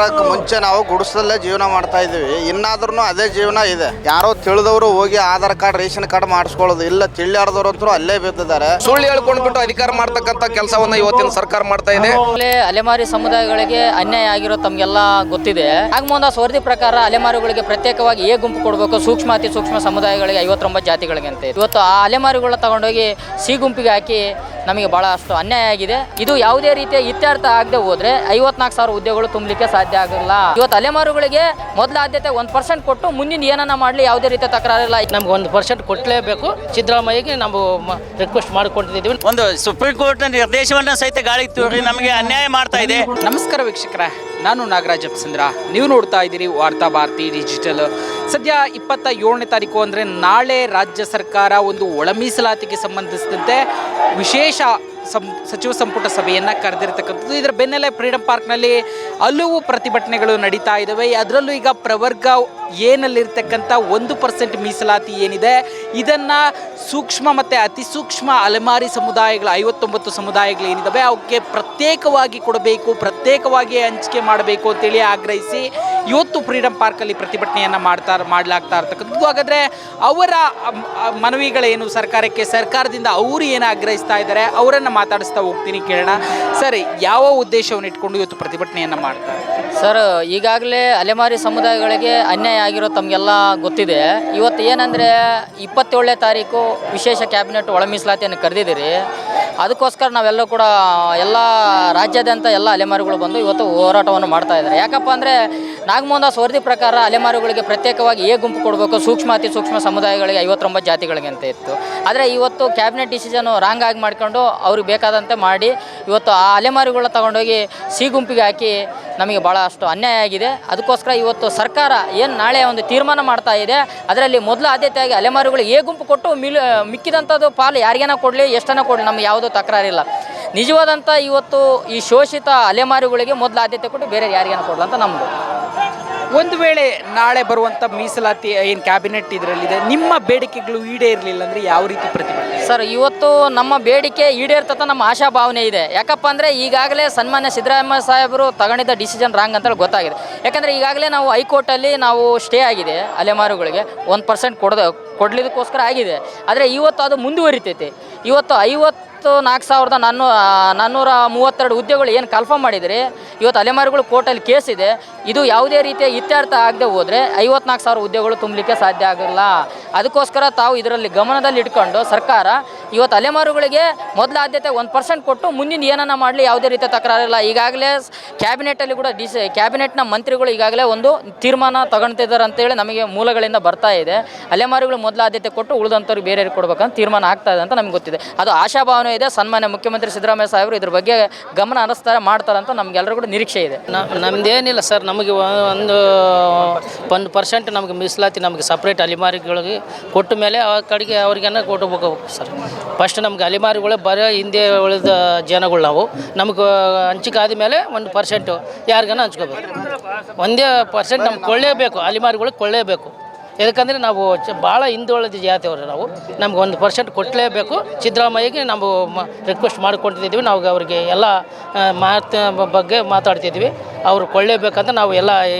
ಬರೋಕ್ಕೆ ಮುಂಚೆ ನಾವು ಗುಡಿಸಲಲ್ಲೇ ಜೀವನ ಮಾಡ್ತಾ ಇದ್ದೀವಿ. ಇನ್ನಾದ್ರೂ ಅದೇ ಜೀವನ ಇದೆ. ಯಾರೋ ತಿಳಿದವರು ಹೋಗಿ ಆಧಾರ್ ಕಾರ್ಡ್ ರೇಷನ್ ಕಾರ್ಡ್ ಮಾಡಿಸ್ಕೊಳ್ಳೋದು ಇಲ್ಲ, ತಿಳಿಯಾರ್ದವ್ರಂತೂ ಅಲ್ಲೇ ಬಿದ್ದಿದ್ದಾರೆ. ಸುಳ್ಳು ಹೇಳ್ಕೊಂಡ್ಬಿಟ್ಟು ಅಧಿಕಾರ ಮಾಡ್ತಕ್ಕಂಥ ಕೆಲಸವನ್ನ ಇವತ್ತಿನ ಸರ್ಕಾರ ಮಾಡ್ತಾ ಇದೆ. ಅಲೆಮಾರಿ ಸಮುದಾಯಗಳಿಗೆ ಅನ್ಯಾಯ ಆಗಿರೋ ತಮಗೆಲ್ಲ ಗೊತ್ತಿದೆ. ಆಗಮುಂದ ವರದಿ ಪ್ರಕಾರ ಅಲೆಮಾರಿಗಳಿಗೆ ಪ್ರತ್ಯೇಕವಾಗಿ ಎ ಗುಂಪು ಕೊಡಬೇಕು, ಸೂಕ್ಷ್ಮ ಅತಿ ಸೂಕ್ಷ್ಮ ಸಮುದಾಯಗಳಿಗೆ 59 ಜಾತಿಗಳಿಗೆ ಅಂತ. ಇವತ್ತು ಆ ಅಲೆಮಾರಿಗಳನ್ನ ತಗೊಂಡೋಗಿ ಸಿ ಗುಂಪಿಗೆ ಹಾಕಿ ನಮಗೆ ಬಹಳಷ್ಟು ಅನ್ಯಾಯ ಆಗಿದೆ. ಇದು ಯಾವುದೇ ರೀತಿಯ ಇತ್ಯರ್ಥ ಆಗದೆ ಹೋದ್ರೆ 54,000 ಹುದ್ದೆಗಳು ತುಂಬಲಿಕ್ಕೆ ಸಾಧ್ಯ ಆಗಲ್ಲ. ಇವತ್ತು ಅಲೆಮಾರುಗಳಿಗೆ ಮೊದಲ ಆದ್ಯತೆ 1% ಕೊಟ್ಟು ಮುಂದಿನ ಏನನ್ನ ಮಾಡಲಿ ಯಾವುದೇ ರೀತಿಯ ತಕರಾರಿಲ್ಲ. ನಮ್ಗೆ 1% ಕೊಟ್ಟಲೇಬೇಕು. ಸಿದ್ದರಾಮಯ್ಯಗೆ ನಾವು ರಿಕ್ವೆಸ್ಟ್ ಮಾಡಿಕೊಂಡಿದ್ದೀವಿ. ಒಂದು ಸುಪ್ರೀಂ ಕೋರ್ಟ್ ನಿರ್ದೇಶವನ್ನ ಸಹಿತ ಗಾಳಿ ತೂರಿ ನಮಗೆ ಅನ್ಯಾಯ ಮಾಡ್ತಾ ಇದೆ. ನಮಸ್ಕಾರ ವೀಕ್ಷಕರೇ, ನಾನು ನಾಗರಾಜ್ ಅಪ್ಸಂದ್ರ. ನೀವು ನೋಡ್ತಾ ಇದ್ದೀರಿ ವಾರ್ತಾ ಭಾರತಿ ಡಿಜಿಟಲ್. ಸದ್ಯ 27ನೇ ತಾರೀಕು ಅಂದರೆ ನಾಳೆ ರಾಜ್ಯ ಸರ್ಕಾರ ಒಂದು ಒಳ ಮೀಸಲಾತಿಗೆ ಸಂಬಂಧಿಸಿದಂತೆ ವಿಶೇಷ ಸಚಿವ ಸಂಪುಟ ಸಭೆಯನ್ನು ಕರೆದಿರ್ತಕ್ಕಂಥದ್ದು. ಇದರ ಬೆನ್ನಲ್ಲೇ ಫ್ರೀಡಂ ಪಾರ್ಕ್ನಲ್ಲಿ ಹಲವು ಪ್ರತಿಭಟನೆಗಳು ನಡೀತಾ ಇದ್ದಾವೆ. ಅದರಲ್ಲೂ ಈಗ ಪ್ರವರ್ಗ ಏನಲ್ಲಿರ್ತಕ್ಕಂಥ 1% ಮೀಸಲಾತಿ ಏನಿದೆ, ಇದನ್ನು ಸೂಕ್ಷ್ಮ ಮತ್ತು ಅತಿ ಸೂಕ್ಷ್ಮ ಅಲೆಮಾರಿ ಸಮುದಾಯಗಳು 59 ಸಮುದಾಯಗಳು ಏನಿದ್ದಾವೆ ಅವಕ್ಕೆ ಪ್ರತ್ಯೇಕವಾಗಿ ಕೊಡಬೇಕು, ಪ್ರತ್ಯೇಕವಾಗಿ ಹಂಚಿಕೆ ಮಾಡಬೇಕು ಅಂತೇಳಿ ಆಗ್ರಹಿಸಿ ಇವತ್ತು ಫ್ರೀಡಂ ಪಾರ್ಕಲ್ಲಿ ಪ್ರತಿಭಟನೆಯನ್ನು ಮಾಡಲಾಗ್ತಾ ಇರ್ತಕ್ಕಂಥದ್ದು. ಹಾಗಾದರೆ ಅವರ ಮನವಿಗಳೇನು ಸರ್ಕಾರಕ್ಕೆ, ಸರ್ಕಾರದಿಂದ ಅವರು ಏನು ಆಗ್ರಹಿಸ್ತಾ ಇದ್ದಾರೆ ಅವರನ್ನು ಮಾತಾಡಿಸ್ತಾ ಹೋಗ್ತೀನಿ. ಕೇಳೋಣ ಸರ್, ಯಾವ ಉದ್ದೇಶವನ್ನು ಇಟ್ಕೊಂಡು ಇವತ್ತು ಪ್ರತಿಭಟನೆಯನ್ನು ಮಾಡ್ತಾರೆ? ಸರ್, ಈಗಾಗಲೇ ಅಲೆಮಾರಿ ಸಮುದಾಯಗಳಿಗೆ ಅನ್ಯಾಯ ಆಗಿರೋ ತಮಗೆಲ್ಲ ಗೊತ್ತಿದೆ. ಇವತ್ತು ಏನಂದರೆ 27ನೇ ತಾರೀಕು ವಿಶೇಷ ಕ್ಯಾಬಿನೆಟ್ ಒಳ ಮೀಸಲಾತಿಯನ್ನು ಕರೆದಿದ್ದೀರಿ. ಅದಕ್ಕೋಸ್ಕರ ನಾವೆಲ್ಲ ಕೂಡ ಎಲ್ಲ ರಾಜ್ಯಾದ್ಯಂತ ಎಲ್ಲ ಅಲೆಮಾರಿಗಳು ಬಂದು ಇವತ್ತು ಹೋರಾಟವನ್ನು ಮಾಡ್ತಾ ಇದ್ದಾರೆ. ಯಾಕಪ್ಪ ಅಂದರೆ ನಾಗಮೋಹನ್ ದಾಸ್ ವರದಿ ಪ್ರಕಾರ ಅಲೆಮಾರಿಗಳಿಗೆ ಪ್ರತ್ಯೇಕವಾಗಿ ಎ ಗುಂಪು ಕೊಡಬೇಕು, ಸೂಕ್ಷ್ಮ ಅತಿ ಸೂಕ್ಷ್ಮ ಸಮುದಾಯಗಳಿಗೆ 59 ಜಾತಿಗಳಿಗೆ ಅಂತ ಇತ್ತು. ಆದರೆ ಇವತ್ತು ಕ್ಯಾಬಿನೆಟ್ ಡಿಸಿಷನು ರಾಂಗ್ ಆಗಿ ಮಾಡ್ಕೊಂಡು ಅವ್ರಿಗೆ ಬೇಕಾದಂತೆ ಮಾಡಿ ಇವತ್ತು ಆ ಅಲೆಮಾರಿಗಳನ್ನ ತಗೊಂಡೋಗಿ ಸಿ ಗುಂಪಿಗೆ ಹಾಕಿ ನಮಗೆ ಭಾಳಷ್ಟು ಅನ್ಯಾಯ ಆಗಿದೆ. ಅದಕ್ಕೋಸ್ಕರ ಇವತ್ತು ಸರ್ಕಾರ ಏನು ನಾಳೆ ಒಂದು ತೀರ್ಮಾನ ಮಾಡ್ತಾ ಇದೆ, ಅದರಲ್ಲಿ ಮೊದಲು ಆದ್ಯತೆಯಾಗಿ ಅಲೆಮಾರಿಗಳು ಎ ಗುಂಪು ಕೊಟ್ಟು ಮಿಕ್ಕಿದಂಥದ್ದು ಪಾಲು ಯಾರಿಗೇನ ಕೊಡಲಿ, ಎಷ್ಟನ್ನ ಕೊಡಲಿ, ನಮ್ಗೆ ಯಾವುದೂ ತಕರಾರಿಲ್ಲ. ನಿಜವಾದಂಥ ಇವತ್ತು ಈ ಶೋಷಿತ ಅಲೆಮಾರಿಗಳಿಗೆ ಮೊದಲು ಆದ್ಯತೆ ಕೊಟ್ಟು ಬೇರೆ ಯಾರಿಗೇನ ಕೊಡಲ್ಲ ಅಂತ ನಮ್ಮದು. ಒಂದು ವೇಳೆ ನಾಳೆ ಬರುವಂಥ ಮೀಸಲಾತಿ ಏನು ಕ್ಯಾಬಿನೆಟ್ ಇದರಲ್ಲಿದೆ, ನಿಮ್ಮ ಬೇಡಿಕೆಗಳು ಈಡೇರಲಿಲ್ಲ ಅಂದರೆ ಯಾವ ರೀತಿ ಪ್ರತಿಭಟನೆ? ಸರ್, ಇವತ್ತು ನಮ್ಮ ಬೇಡಿಕೆ ಈಡೇರ್ತಂತ ನಮ್ಮ ಆಶಾಭಾವನೆ ಇದೆ. ಯಾಕಪ್ಪ ಅಂದರೆ ಈಗಾಗಲೇ ಸನ್ಮಾನ್ಯ ಸಿದ್ದರಾಮಯ್ಯ ಸಾಹೇಬರು ತಗೊಂಡಿದ್ದ ಡಿಸಿಷನ್ ರಾಂಗ್ ಅಂತೇಳಿ ಗೊತ್ತಾಗಿದೆ. ಯಾಕಂದರೆ ಈಗಾಗಲೇ ನಾವು ಹೈಕೋರ್ಟಲ್ಲಿ ನಾವು ಸ್ಟೇ ಆಗಿದೆ, ಅಲೆಮಾರುಗಳಿಗೆ 1% ಕೊಡಲಿದಕ್ಕೋಸ್ಕರ ಆಗಿದೆ. ಆದರೆ ಇವತ್ತು ಅದು ಮುಂದುವರಿತೈತೆ. ಇವತ್ತು 54,432 ಹುದ್ದೆಗಳು ಏನು ಕನ್ಫರ್ಮ್ ಮಾಡಿದರೆ ಇವತ್ತು ಅಲೆಮಾರಿಗಳು ಕೋರ್ಟಲ್ಲಿ ಕೇಸ್ ಇದೆ. ಇದು ಯಾವುದೇ ರೀತಿಯ ಇತ್ಯರ್ಥ ಆಗದೆ ಹೋದರೆ 54,000 ಹುದ್ದೆಗಳು ತುಂಬಲಿಕ್ಕೆ ಸಾಧ್ಯ ಆಗಲ್ಲ. ಅದಕ್ಕೋಸ್ಕರ ತಾವು ಇದರಲ್ಲಿ ಗಮನದಲ್ಲಿ ಇಟ್ಕೊಂಡು ಸರ್ಕಾರ ಇವತ್ತು ಅಲೆಮಾರುಗಳಿಗೆ ಮೊದಲ ಆದ್ಯತೆ 1% ಕೊಟ್ಟು ಮುಂದಿನ ಏನನ್ನ ಮಾಡಲಿ ಯಾವುದೇ ರೀತಿಯ ತಕರಾರಿಲ್ಲ. ಈಗಾಗಲೇ ಕ್ಯಾಬಿನೆಟಲ್ಲಿ ಕೂಡ ಕ್ಯಾಬಿನೆಟ್ನ ಮಂತ್ರಿಗಳು ಈಗಾಗಲೇ ಒಂದು ತೀರ್ಮಾನ ತಗೊಳ್ತಿದ್ದಾರೆ ಅಂತೇಳಿ ನಮಗೆ ಮೂಲಗಳಿಂದ ಬರ್ತಾ ಇದೆ. ಅಲೆಮಾರಿಗಳು ಮೊದಲ ಆದ್ಯತೆ ಕೊಟ್ಟು ಉಳಿದಂಥವ್ರಿಗೆ ಬೇರೆ ಕೊಡ್ಬೇಕಂತ ತೀರ್ಮಾನ ಆಗ್ತಾ ಇದೆ ಅಂತ ನಮ್ಗೆ ಗೊತ್ತಿದೆ. ಅದು ಆಶಾಭಾವನೆ ಇದೆ. ಸನ್ಮಾನ್ಯ ಮುಖ್ಯಮಂತ್ರಿ ಸಿದ್ದರಾಮಯ್ಯ ಸಾಹೇಬರು ಇದ್ರ ಬಗ್ಗೆ ಗಮನ ಹರಿಸ್ತಾರೆ, ಮಾಡ್ತಾರೆ ಅಂತ ನಮಗೆಲ್ಲರೂ ಕೂಡ ನಿರೀಕ್ಷೆ ಇದೆ. ನಮ್ದೇನಿಲ್ಲ ಸರ್, ನಮಗೆ 1% ನಮಗೆ ಮೀಸಲಾತಿ ನಮಗೆ ಸಪ್ರೇಟ್ ಅಲೆಮಾರಿಗಳಿಗೆ ಕೊಟ್ಟ ಮೇಲೆ ಆ ಕಡೆಗೆ ಅವ್ರಿಗೇನ ಕೊಟ್ಟಬೇಕು ಸರ್. ಫಸ್ಟ್ ನಮ್ಗೆ ಅಲೆಮಾರಿಗಳೇ ಬರೋ ಹಿಂದೆ ಉಳಿದ ಜನಗಳು ನಾವು ನಮಗೆ ಹಂಚಿಕೆ ಆದಮೇಲೆ 1% ಯಾರಿಗಾನ ಹಂಚ್ಕೋಬೇಕು. 1% ನಮ್ಗೆ ಕೊಳ್ಳೇಬೇಕು, ಅಲೆಮಾರಿಗಳಿಗೆ ಕೊಳ್ಳೇಬೇಕು. ಯಾಕಂದರೆ ನಾವು ಭಾಳ ಹಿಂದುಳಿದ ಜಾತಿಯವರು ನಾವು, ನಮ್ಗೆ 1% ಕೊಟ್ಟಲೇಬೇಕು. ಸಿದ್ದರಾಮಯ್ಯಗೆ ನಾವು ರಿಕ್ವೆಸ್ಟ್ ಮಾಡ್ಕೊಂಡಿದ್ದೀವಿ. ನಾವು ಅವ್ರಿಗೆ ಎಲ್ಲ ಬಗ್ಗೆ ಮಾತಾಡ್ತಿದ್ವಿ. ಅವರು ಕೊಳ್ಳೇಬೇಕಂತ ನಾವು ಎಲ್ಲ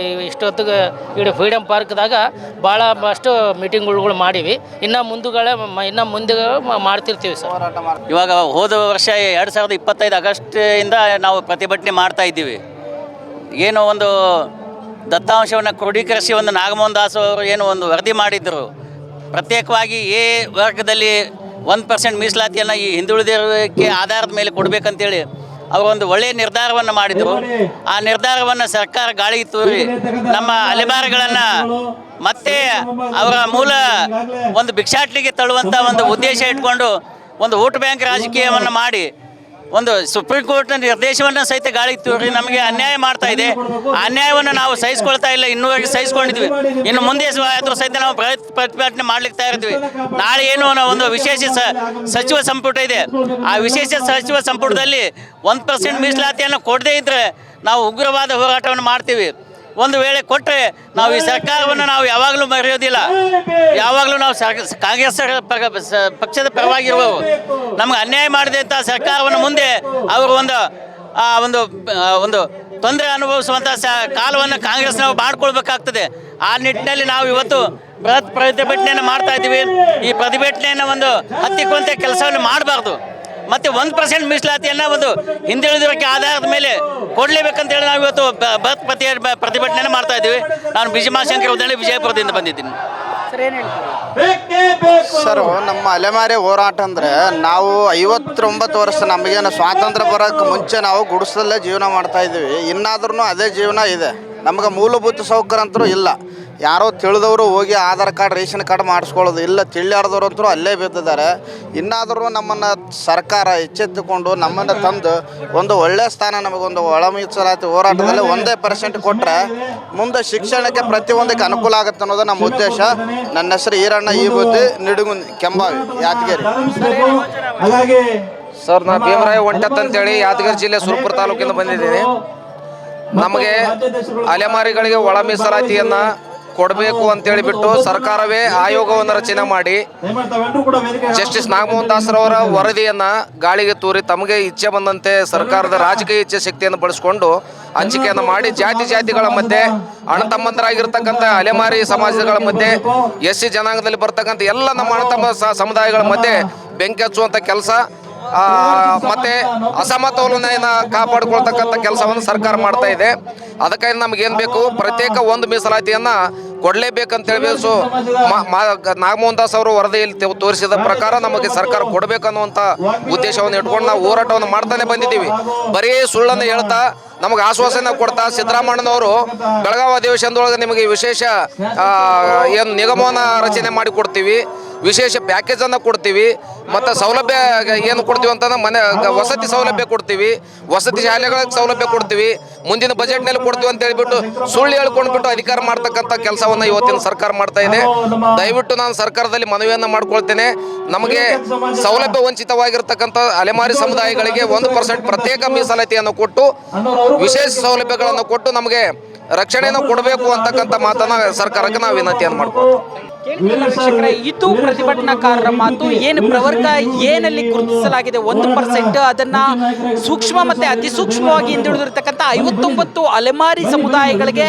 ಇಷ್ಟೊತ್ತಿಗೆ ಇಡೀ ಫ್ರೀಡಮ್ ಪಾರ್ಕ್ದಾಗ ಭಾಳ ಅಷ್ಟು ಮೀಟಿಂಗ್ಗಳು ಮಾಡೀವಿ. ಇನ್ನು ಮುಂದೆ ಮಾಡ್ತಿರ್ತೀವಿ ಸರ್. ಇವಾಗ ಹೋದ ವರ್ಷ 2025 ಆಗಸ್ಟಿಂದ ನಾವು ಪ್ರತಿಭಟನೆ ಮಾಡ್ತಾ ಇದ್ದೀವಿ. ಏನೋ ಒಂದು ದತ್ತಾಂಶವನ್ನು ಕ್ರೋಢೀಕರಿಸಿ ಒಂದು ನಾಗಮೋಹನ್ ದಾಸ್ ಅವರು ಏನು ಒಂದು ವರದಿ ಮಾಡಿದ್ದರು, ಪ್ರತ್ಯೇಕವಾಗಿ ಎ ವರ್ಗದಲ್ಲಿ 1% ಮೀಸಲಾತಿಯನ್ನು ಈ ಹಿಂದುಳಿದಿರುವಿಕೆ ಆಧಾರದ ಮೇಲೆ ಕೊಡಬೇಕಂತೇಳಿ ಅವರು ಒಂದು ಒಳ್ಳೆಯ ನಿರ್ಧಾರವನ್ನು ಮಾಡಿದರು. ಆ ನಿರ್ಧಾರವನ್ನು ಸರ್ಕಾರ ಗಾಳಿಗೆ ತೂರಿ ನಮ್ಮ ಅಲೆಮಾರಿಗಳನ್ನು ಮತ್ತೆ ಅವರ ಮೂಲ ಒಂದು ಭಿಕ್ಷಾಟನೆಗೆ ತಳ್ಳುವಂಥ ಒಂದು ಉದ್ದೇಶ ಇಟ್ಕೊಂಡು ಒಂದು ವೋಟ್ ಬ್ಯಾಂಕ್ ರಾಜಕೀಯವನ್ನು ಮಾಡಿ ಒಂದು ಸುಪ್ರೀಂ ಕೋರ್ಟ್ನ ನಿರ್ದೇಶವನ್ನು ಸಹಿತ ಗಾಳಿಗೆ ತೂರಿ ನಮಗೆ ಅನ್ಯಾಯ ಮಾಡ್ತಾ ಇದೆ. ಆ ಅನ್ಯಾಯವನ್ನು ನಾವು ಸಹಿಸ್ಕೊಳ್ತಾ ಇಲ್ಲ, ಇನ್ನೂವರೆಗೆ ಸಹಿಸ್ಕೊಂಡಿದ್ವಿ. ಇನ್ನು ಮುಂದೆ ಆದರೂ ಸಹಿತ ನಾವು ಪ್ರತಿಭಟನೆ ಮಾಡ್ಲಿಕ್ಕೆ ಇರ್ತೀವಿ. ನಾಳೆ ಏನು ಒಂದು ವಿಶೇಷ ಸಚಿವ ಸಂಪುಟ ಇದೆ. ಆ ವಿಶೇಷ ಸಚಿವ ಸಂಪುಟದಲ್ಲಿ 1% ಮೀಸಲಾತಿಯನ್ನು ಕೊಡದೇ ಇದ್ದರೆ ನಾವು ಉಗ್ರವಾದ ಹೋರಾಟವನ್ನು ಮಾಡ್ತೀವಿ. ಒಂದು ವೇಳೆ ಕೊಟ್ಟರೆ ನಾವು ಈ ಸರ್ಕಾರವನ್ನು ನಾವು ಯಾವಾಗಲೂ ಮರೆಯೋದಿಲ್ಲ. ಯಾವಾಗಲೂ ನಾವು ಕಾಂಗ್ರೆಸ್ ಪಕ್ಷದ ಪರವಾಗಿರುವವು. ನಮ್ಗೆ ಅನ್ಯಾಯ ಮಾಡಿದಂಥ ಸರ್ಕಾರವನ್ನು ಮುಂದೆ ಅವರು ಒಂದು ತೊಂದರೆ ಅನುಭವಿಸುವಂಥ ಕಾಲವನ್ನು ಕಾಂಗ್ರೆಸ್ ನಾವು ಮಾಡ್ಕೊಳ್ಬೇಕಾಗ್ತದೆ. ಆ ನಿಟ್ಟಿನಲ್ಲಿ ನಾವು ಇವತ್ತು ಬೃಹತ್ ಪ್ರತಿಭಟನೆಯನ್ನು ಮಾಡ್ತಾ ಇದ್ದೀವಿ. ಈ ಪ್ರತಿಭಟನೆಯನ್ನು ಒಂದು ಹತ್ತಿಕ್ಕುವಂಥ ಕೆಲಸವನ್ನು ಮಾಡಬಾರ್ದು. ಮತ್ತು 1% ಮೀಸಲಾತಿಯನ್ನು ಒಂದು ಹಿಂದುಳಿದವರಿಗೆ ಆಧಾರದ ಮೇಲೆ ಕೊಡಲೇಬೇಕಂತೇಳಿ ನಾವು ಇವತ್ತು ಬೃಹತ್ ಪ್ರತಿಭಟನೆಯನ್ನು ಮಾಡ್ತಾ ಇದ್ದೀವಿ. ನಾನು ಬಿಜಿಮಾಶಂಕರ್ ಉದಳ್ಳಿ ವಿಜಯಪುರದಿಂದ ಬಂದಿದ್ದೀನಿ. ಸರ್, ನಮ್ಮ ಅಲೆಮಾರಿ ಹೋರಾಟ ಅಂದರೆ ನಾವು 59 ವರ್ಷ ನಮಗೇನು ಸ್ವಾತಂತ್ರ್ಯ ಬರೋಕ್ಕೆ ಮುಂಚೆ ನಾವು ಗುಡಿಸಲಲ್ಲೇ ಜೀವನ ಮಾಡ್ತಾ ಇದ್ದೀವಿ. ಇನ್ನಾದ್ರೂ ಅದೇ ಜೀವನ ಇದೆ. ನಮ್ಗೆ ಮೂಲಭೂತ ಸೌಕರ್ಯ ಅಂತೂ ಇಲ್ಲ. ಯಾರೋ ತಿಳಿದವರು ಹೋಗಿ ಆಧಾರ್ ಕಾರ್ಡ್ ರೇಷನ್ ಕಾರ್ಡ್ ಮಾಡಿಸ್ಕೊಳ್ಳೋದು ಇಲ್ಲ, ತಿಳಿಯಾರ್ದವ್ರು ಅಂತೂ ಅಲ್ಲೇ ಬಿದ್ದಿದ್ದಾರೆ. ಇನ್ನಾದರೂ ನಮ್ಮನ್ನು ಸರ್ಕಾರ ಎಚ್ಚೆತ್ತುಕೊಂಡು ನಮ್ಮನ್ನು ತಂದು ಒಂದು ಒಳ್ಳೆಯ ಸ್ಥಾನ, ನಮಗೊಂದು ಒಳ ಮೀಸಲಾತಿ ಹೋರಾಟದಲ್ಲಿ 1% ಕೊಟ್ಟರೆ ಮುಂದೆ ಶಿಕ್ಷಣಕ್ಕೆ ಪ್ರತಿಯೊಂದಕ್ಕೆ ಅನುಕೂಲ ಆಗುತ್ತೆ ಅನ್ನೋದು ನಮ್ಮ ಉದ್ದೇಶ. ನನ್ನ ಹೆಸರು ಈರಣ್ಣ ಈ ಬುದ್ಧಿ ನಿಡುಗುಂದಿ ಕೆಂಬಾವಿ ಯಾದಗಿರಿ. ಸರ್, ನಾನು ಭೀಮರಾಯ ಒಂಟತ್ ಅಂತೇಳಿ ಯಾದಗಿರಿ ಜಿಲ್ಲೆ ಸುರಪುರ ತಾಲೂಕಿಂದ ಬಂದಿದ್ದೀನಿ. ನಮಗೆ ಅಲೆಮಾರಿಗಳಿಗೆ ಒಳ ಮೀಸಲಾತಿಯನ್ನು ಕೊಡಬೇಕು ಅಂತೇಳಿ ಬಿಟ್ಟು ಸರ್ಕಾರವೇ ಆಯೋಗವನ್ನು ರಚನೆ ಮಾಡಿ ಜಸ್ಟಿಸ್ ನಾಗಮೋಹನ್ ದಾಸರವರ ವರದಿಯನ್ನು ಗಾಳಿಗೆ ತೂರಿ ತಮಗೆ ಇಚ್ಛೆ ಬಂದಂತೆ ಸರ್ಕಾರದ ರಾಜಕೀಯ ಇಚ್ಛೆ ಶಕ್ತಿಯನ್ನು ಬಳಸಿಕೊಂಡು ಹಂಚಿಕೆಯನ್ನು ಮಾಡಿ ಜಾತಿಗಳ ಮಧ್ಯೆ ಅಣ್ಣತಮ್ಮಂದರಾಗಿರ್ತಕ್ಕಂಥ ಅಲೆಮಾರಿ ಸಮಾಜಗಳ ಮಧ್ಯೆ SC ಜನಾಂಗದಲ್ಲಿ ಬರ್ತಕ್ಕಂಥ ಎಲ್ಲ ನಮ್ಮ ಅಣ್ಣತಮ್ಮ ಸಮುದಾಯಗಳ ಮಧ್ಯೆ ಬೆಂಕಿ ಹಚ್ಚುವಂಥ ಕೆಲಸ ಮತ್ತು ಅಸಮತೋಲನೆಯನ್ನು ಕಾಪಾಡಿಕೊಳ್ತಕ್ಕಂಥ ಕೆಲಸವನ್ನು ಸರ್ಕಾರ ಮಾಡ್ತಾ ಇದೆ. ಅದಕ್ಕಾಗಿ ನಮಗೇನು ಬೇಕು, ಪ್ರತ್ಯೇಕ ಒಂದು ಮೀಸಲಾತಿಯನ್ನು ಕೊಡಲೇಬೇಕಂತೇಳಿ ನಾಗಮೋಹನ್ ದಾಸ್ ಅವರು ವರದಿಯಲ್ಲಿ ತೋರಿಸಿದ ಪ್ರಕಾರ ನಮಗೆ ಸರ್ಕಾರ ಕೊಡಬೇಕನ್ನುವಂಥ ಉದ್ದೇಶವನ್ನು ಇಟ್ಕೊಂಡು ನಾವು ಹೋರಾಟವನ್ನು ಮಾಡ್ತಾನೆ ಬಂದಿದ್ದೀವಿ. ಬರೀ ಸುಳ್ಳನ್ನು ಹೇಳ್ತಾ ನಮಗೆ ಆಶ್ವಾಸನೆ ಕೊಡ್ತಾ ಸಿದ್ದರಾಮಣ್ಣನವರು ಬೆಳಗಾವಿ ಅಧಿವೇಶನದೊಳಗೆ ನಿಮಗೆ ವಿಶೇಷ ಏನು ನಿಗಮವನ್ನು ರಚನೆ ಮಾಡಿ ಕೊಡ್ತೀವಿ, ವಿಶೇಷ ಪ್ಯಾಕೇಜನ್ನು ಕೊಡ್ತೀವಿ, ಮತ್ತು ಸೌಲಭ್ಯ ಏನು ಕೊಡ್ತೀವಿ ಅಂತಂದ್ರೆ ಮನೆ ವಸತಿ ಸೌಲಭ್ಯ ಕೊಡ್ತೀವಿ, ವಸತಿ ಶಾಲೆಗಳಿಗೆ ಸೌಲಭ್ಯ ಕೊಡ್ತೀವಿ, ಮುಂದಿನ ಬಜೆಟ್ನಲ್ಲಿ ಕೊಡ್ತೀವಿ ಅಂತ ಹೇಳ್ಬಿಟ್ಟು ಸುಳ್ಳು ಹೇಳ್ಕೊಂಡ್ಬಿಟ್ಟು ಅಧಿಕಾರ ಮಾಡ್ತಕ್ಕಂಥ ಕೆಲಸವನ್ನು ಇವತ್ತಿನ ಸರ್ಕಾರ ಮಾಡ್ತಾ ಇದೆ. ದಯವಿಟ್ಟು ನಾನು ಸರ್ಕಾರದಲ್ಲಿ ಮನವಿಯನ್ನು ಮಾಡ್ಕೊಳ್ತೇನೆ. ನಮಗೆ ಸೌಲಭ್ಯ ವಂಚಿತವಾಗಿರ್ತಕ್ಕಂಥ ಅಲೆಮಾರಿ ಸಮುದಾಯಗಳಿಗೆ 1% ಪ್ರತ್ಯೇಕ ಮೀಸಲಾತಿಯನ್ನು ಕೊಟ್ಟು ವಿಶೇಷ ಸೌಲಭ್ಯಗಳನ್ನು ಕೊಟ್ಟು ನಮಗೆ ರಕ್ಷಣೆಯನ್ನು ಕೊಡಬೇಕು ಅಂತಕ್ಕಂಥ ಮಾತನ್ನು ಸರ್ಕಾರಕ್ಕೆ ನಾವು ವಿನಂತಿಯನ್ನು ಮಾಡ್ಕೊಳ್ತೀವಿ. ಇದು ಪ್ರತಿಭಟನಾಕಾರರ ಮಾತು. ಏನು ಪ್ರವರ್ಗ ಏನಲ್ಲಿ ಗುರುತಿಸಲಾಗಿದೆ 1%, ಅದನ್ನ ಸೂಕ್ಷ್ಮ ಮತ್ತೆ ಅತಿ ಸೂಕ್ಷ್ಮವಾಗಿ ಹಿಂದುಳಿದಿರ್ತಕ್ಕಂಥ 59 ಅಲೆಮಾರಿ ಸಮುದಾಯಗಳಿಗೆ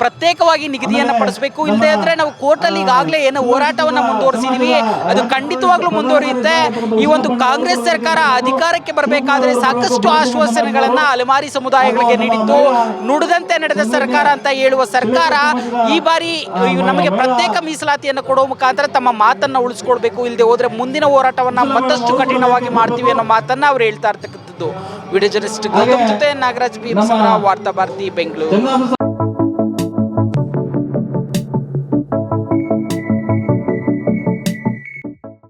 ಪ್ರತ್ಯೇಕವಾಗಿ ನಿಗದಿಯನ್ನು ಪಡಿಸಬೇಕು. ಇಲ್ಲದೆ ಅಂದರೆ ನಾವು ಕೋರ್ಟಲ್ಲಿ ಈಗಾಗಲೇ ಏನು ಹೋರಾಟವನ್ನು ಮುಂದುವರಿಸಿದ್ವಿ, ಅದು ಖಂಡಿತವಾಗ್ಲೂ ಮುಂದುವರಿಯುತ್ತೆ. ಈ ಒಂದು ಕಾಂಗ್ರೆಸ್ ಸರ್ಕಾರ ಅಧಿಕಾರಕ್ಕೆ ಬರಬೇಕಾದ್ರೆ ಸಾಕಷ್ಟು ಆಶ್ವಾಸನೆಗಳನ್ನು ಅಲೆಮಾರಿ ಸಮುದಾಯಗಳಿಗೆ ನೀಡಿತ್ತು. ನುಡಿದಂತೆ ನಡೆದ ಸರ್ಕಾರ ಅಂತ ಹೇಳುವ ಸರ್ಕಾರ ಈ ಬಾರಿ ನಮಗೆ ಪ್ರತ್ಯೇಕ ಮೀಸಲಾತಿಯನ್ನು ಕೊಡುವ ಮುಖಾಂತರ ತಮ್ಮ ಮಾತನ್ನು ಉಳಿಸ್ಕೊಳ್ಬೇಕು. ಇಲ್ಲದೆ ಹೋದರೆ ಮುಂದಿನ ಹೋರಾಟವನ್ನು ಮತ್ತಷ್ಟು ಕಠಿಣವಾಗಿ ಮಾಡ್ತೀವಿ ಅನ್ನೋ ಮಾತನ್ನು ಅವ್ರು ಹೇಳ್ತಾ ಇರ್ತಕ್ಕಂಥದ್ದು. ವಿಡಿಯೋ ಜರ್ನಲಿಸ್ಟ್ ಗೌತಮ್ ಜೊತೆ ನಾಗರಾಜ್ ಬಿ, ವಾರ್ತಾ ಭಾರತಿ, ಬೆಂಗಳೂರು.